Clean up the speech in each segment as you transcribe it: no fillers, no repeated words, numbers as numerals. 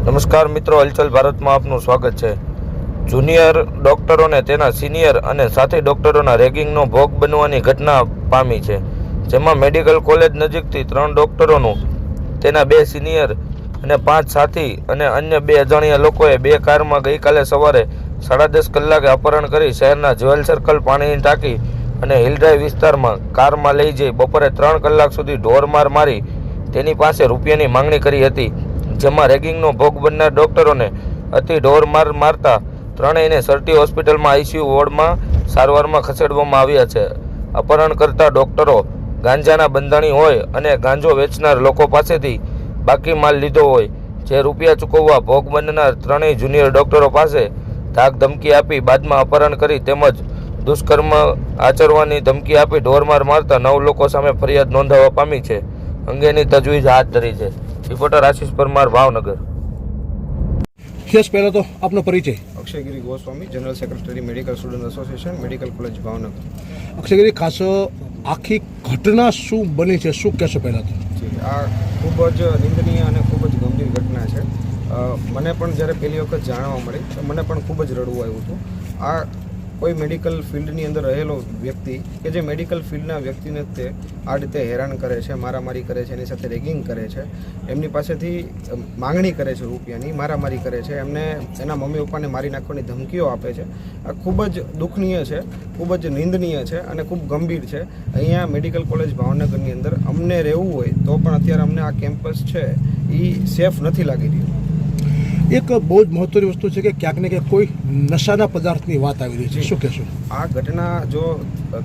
નમસ્કાર મિત્રો, હલચલ ભારતમાં આપનું સ્વાગત છે। જુનિયર ડોક્ટરોને તેના સિનિયર અને સાથી ડોક્ટરોના રેગિંગનો ભોગ બનવાની ઘટના પામી છે, જેમાં મેડિકલ કોલેજ નજીકથી 3 ડોક્ટરોનું તેના 2 સિનિયર અને 5 સાથી અને અન્ય 2 અજાણ્યા લોકોએ 2 કારમાં ગઈકાલે સવારે 10:30 કલાકે અપહરણ કરી શહેરના જ્વેલ સર્કલ, પાણીની ટાંકી અને હિલ ડ્રાઈવ વિસ્તારમાં કારમાં લઈ જઈ બપોરે 3 કલાક સુધી ઢોરમાર મારી તેની પાસે રૂપિયાની માંગણી કરી હતી, જેમાં રેગિંગનો ભોગ બનનાર ડોક્ટરોને અતિ ઢોરમાર મારતા ત્રણેયને સરટી હોસ્પિટલમાં આઈસીયુ વોર્ડમાં સારવારમાં ખસેડવામાં આવ્યા છે। અપહરણ કરતા ડોક્ટરો ગાંજાના બંધાણી હોય અને ગાંજો વેચનાર લોકો પાસેથી બાકી માલ લીધો હોય, જે રૂપિયા ચૂકવવા ભોગ બનનાર ત્રણેય જુનિયર ડોક્ટરો પાસે ધાક ધમકી આપી બાદમાં અપહરણ કરી તેમજ દુષ્કર્મ આચરવાની ધમકી આપી ઢોરમાર મારતા 9 લોકો સામે ફરિયાદ નોંધાવવા પામી છે। અંગેની તજવીજ હાથ ધરી છે। રિપોર્ટર આશીષ પરમાર, ભાવનગર। પહેલા તો આપનો પરિચય। Akshaygiri Goswami, general secretary medical student association, medical college Bhavnagar. Akshaygiri, ખાસ આખી ઘટના શું બની છે, શું કહેશો પહેલા તો? આ ખૂબ જ નિંદનીય અને ખૂબ જ ગંભીર ઘટના છે। મને પણ જ્યારે પહેલી વખત જાણવા મળી તો મને પણ ખૂબ જ રડવું આવ્યું હતું। આ કોઈ મેડિકલ ફિલ્ડની અંદર રહેલો વ્યક્તિ કે જે મેડિકલ ફિલ્ડના વ્યક્તિને તે આ રીતે હેરાન કરે છે, મારામારી કરે છે, એની સાથે રેગિંગ કરે છે, એમની પાસેથી માંગણી કરે છે રૂપિયાની, મારામારી કરે છે, એમને એના મમ્મી પપ્પાને મારી નાખવાની ધમકીઓ આપે છે। આ ખૂબ જ દુઃખનીય છે, ખૂબ જ નિંદનીય છે અને ખૂબ ગંભીર છે। અહીંયા મેડિકલ કોલેજ ભાવનગરની અંદર અમને રહેવું હોય તો પણ અત્યારે અમને આ કેમ્પસ છે એ સેફ નથી લાગી રહ્યું। એક બહુ જ મહત્વની વસ્તુ છે કે ક્યાંક ને ક્યાંક કોઈ નશાના પદાર્થની વાત આવી રહી છે, શું કહેશો? આ ઘટના જો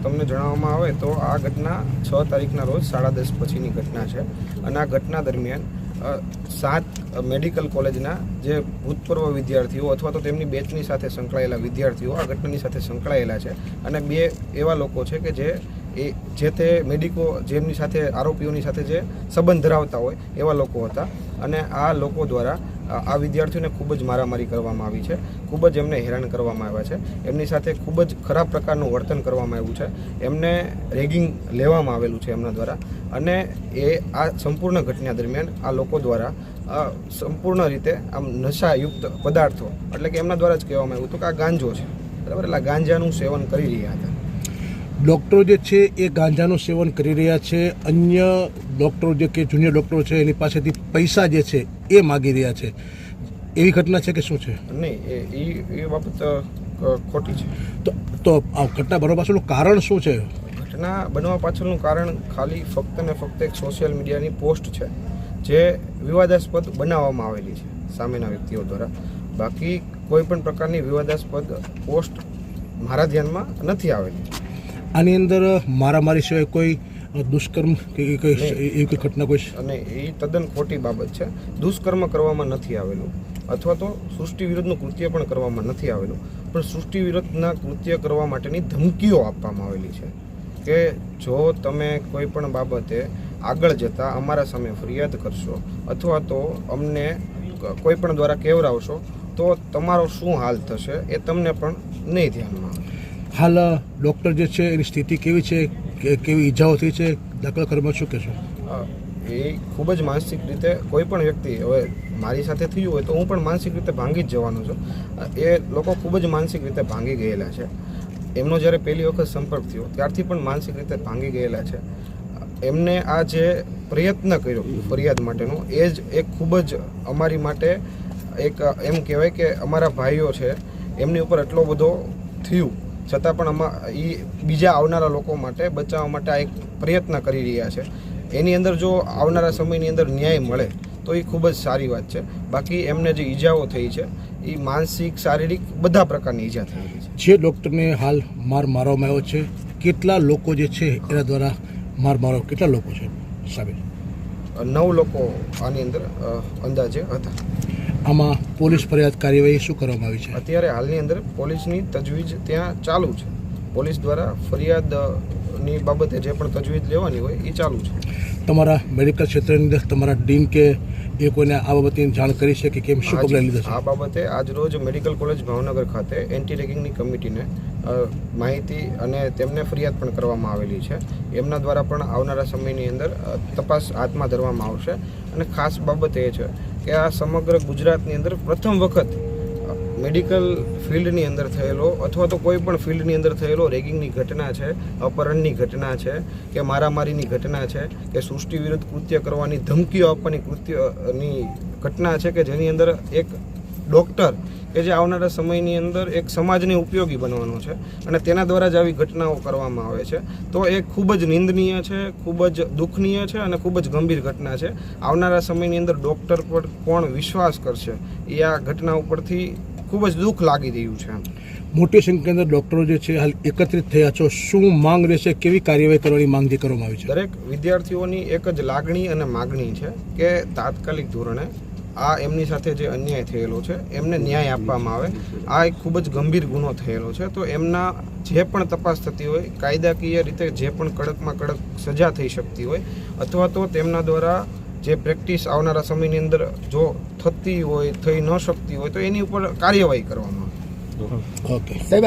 તમને જણાવવામાં આવે તો આ ઘટના 6 તારીખના રોજ 10:30 પછીની ઘટના છે અને આ ઘટના દરમિયાન 7 મેડિકલ કોલેજના જે ભૂતપૂર્વ વિદ્યાર્થીઓ અથવા તો તેમની બેચની સાથે સંકળાયેલા વિદ્યાર્થીઓ આ ઘટનાની સાથે સંકળાયેલા છે અને 2 એવા લોકો છે કે જે તે મેડિકો જેમની સાથે આરોપીઓની સાથે જે સંબંધ ધરાવતા હોય એવા લોકો હતા અને આ લોકો દ્વારા આ વિદ્યાર્થીઓને ખૂબ જ મારામારી કરવામાં આવી છે, ખૂબ જ એમને હેરાન કરવામાં આવ્યા છે, એમની સાથે ખૂબ જ ખરાબ પ્રકારનું વર્તન કરવામાં આવ્યું છે, એમને રેગિંગ લેવામાં આવેલું છે એમના દ્વારા અને આ સંપૂર્ણ ઘટના દરમિયાન આ લોકો દ્વારા સંપૂર્ણ રીતે આમ નશાયુક્ત પદાર્થો એટલે કે એમના દ્વારા જ કહેવામાં આવ્યું હતું કે આ ગાંજો છે, બરાબર, એટલે ગાંજાનું સેવન કરી રહ્યા હતા। ડૉક્ટરો જે છે એ ગાંજાનું સેવન કરી રહ્યા છે, અન્ય ડૉક્ટરો જે કે જુનિયર ડૉક્ટરો છે એની પાસેથી પૈસા જે છે એ માગી રહ્યા છે, એવી ઘટના છે કે શું છે? નહીં, એ બાબત ખોટી છે। તો આ ઘટના બનવા પાછળનું કારણ શું છે? ઘટના બનવા પાછળનું કારણ ખાલી ફક્ત ને ફક્ત એક સોશિયલ મીડિયાની પોસ્ટ છે જે વિવાદાસ્પદ બનાવવામાં આવેલી છે સામેના વ્યક્તિઓ દ્વારા। બાકી કોઈ પણ પ્રકારની વિવાદાસ્પદ પોસ્ટ મારા ધ્યાનમાં નથી આવેલી। આની અંદર મારામારી સિવાય કોઈ દુષ્કર્મ કે એવી કોઈ ઘટના કોઈ? અને એ તદ્દન ખોટી બાબત છે। દુષ્કર્મ કરવામાં નથી આવેલું અથવા તો સૃષ્ટિ વિરુદ્ધનું કૃત્ય પણ કરવામાં નથી આવેલું, પણ સૃષ્ટિ વિરુદ્ધના કૃત્ય કરવા માટેની ધમકીઓ આપવામાં આવેલી છે કે જો તમે કોઈ પણ બાબતે આગળ જતાં અમારા સામે ફરિયાદ કરશો અથવા તો અમને કોઈ પણ દ્વારા કેવરાવશો તો તમારો શું હાલ થશે એ તમને પણ નહીં ધ્યાનમાં આવે। હાલ ડૉક્ટર જે છે એની સ્થિતિ કેવી છે, કેવી ઈજાઓ થઈ છે, દાખલા કરવામાં શું કહેશો? એ ખૂબ જ માનસિક રીતે કોઈ પણ વ્યક્તિ, હવે મારી સાથે થયું હોય તો હું પણ માનસિક રીતે ભાંગી જ જવાનો છું, એ લોકો ખૂબ જ માનસિક રીતે ભાંગી ગયેલા છે। એમનો જ્યારે પહેલી વખત સંપર્ક થયો ત્યારથી પણ માનસિક રીતે ભાંગી ગયેલા છે। એમને આ જે પ્રયત્ન કર્યો ફરિયાદ માટેનો એ જ એક ખૂબ જ અમારી માટે એક એમ કહેવાય કે અમારા ભાઈઓ છે એમની ઉપર એટલો બધો થયું છતાં પણ એ બીજા આવનારા લોકો માટે બચાવવા માટે આ એક પ્રયત્ન કરી રહ્યા છે। એની અંદર જો આવનારા સમયની અંદર ન્યાય મળે તો એ ખૂબ જ સારી વાત છે। બાકી એમને જે ઈજાઓ થઈ છે એ માનસિક, શારીરિક બધા પ્રકારની ઈજા થયેલી છે। જે ડૉક્ટરને હાલ માર મારવામાં આવ્યો છે, કેટલા લોકો જે છે એના દ્વારા માર મારવા, કેટલા લોકો છે સાહેબ? 9 લોકો આની અંદર અંદાજે હતા। આમાં પોલીસ ફરિયાદ કાર્યવાહી શું કરવામાં આવી છે? અત્યારે હાલની અંદર પોલીસની તજવીજ ત્યાં ચાલુ છે। પોલીસ દ્વારા ફરિયાદની બાબતે જે પણ તજવીજ લેવાની હોય એ ચાલુ છે। તમારા મેડિકલ ક્ષેત્રની અંદર તમારા ડીન કે એ કોઈને આ બાબતની જાણ કરી છે કે કેમ, શું પગલાં લીધા છે? આ બાબતે આજરોજ મેડિકલ કોલેજ ભાવનગર ખાતે એન્ટી રેગિંગની કમિટીને માહિતી અને તેમને ફરિયાદ પણ કરવામાં આવેલી છે. એમના દ્વારા પણ આવનારા સમયની અંદર તપાસ હાથમાં ધરવામાં આવશે. અને ખાસ બાબત એ છે કે આ સમગ્ર ગુજરાતની અંદર પ્રથમ વખત મેડિકલ ફિલ્ડની અંદર થયેલો અથવા તો કોઈ પણ ફિલ્ડની અંદર થયેલો રેગિંગની ઘટના છે, અપહરણની ઘટના છે કે મારામારીની ઘટના છે કે સૃષ્ટિ વિરુદ્ધ કૃત્ય કરવાની ધમકીઓ આપવાની કૃત્યની ઘટના છે કે જેની અંદર એક ડૉક્ટર કે જે આવનારા સમયની અંદર એક સમાજને ઉપયોગી બનવાનો છે અને તેના દ્વારા જ આવી ઘટનાઓ કરવામાં આવે છે. તો એ ખૂબ જ નિંદનીય છે, ખૂબ જ દુઃખનીય છે અને ખૂબ જ ગંભીર ઘટના છે. આવનારા સમયની અંદર ડૉક્ટર પર કોણ વિશ્વાસ કરશે એ આ ઘટના ઉપરથી ખૂબ જ દુઃખ લાગી રહ્યું છે. મોટી સંખ્યાની અંદર ડૉક્ટરો જે છે હાલ એકત્રિત થયા છો, શું માંગ રહેશે, કેવી કાર્યવાહી કરવાની માંગ જે કરવામાં આવી છે? દરેક વિદ્યાર્થીઓની એક જ લાગણી અને માગણી છે કે તાત્કાલિક ધોરણે આ એમની સાથે જે અન્યાય થયેલો છે એમને ન્યાય આપવામાં આવે. આ એક ખૂબ જ ગંભીર ગુનો થયેલો છે. તો એમના જે પણ તપાસ થતી હોય, કાયદાકીય રીતે જે પણ કડકમાં કડક સજા થઈ શકતી હોય અથવા તો તેમના દ્વારા જે પ્રેક્ટિસ આવનારા સમયની અંદર જો થતી હોય, થઈ ન શકતી હોય તો એની ઉપર કાર્યવાહી કરવામાં આવે. ઓકે સાહેબ,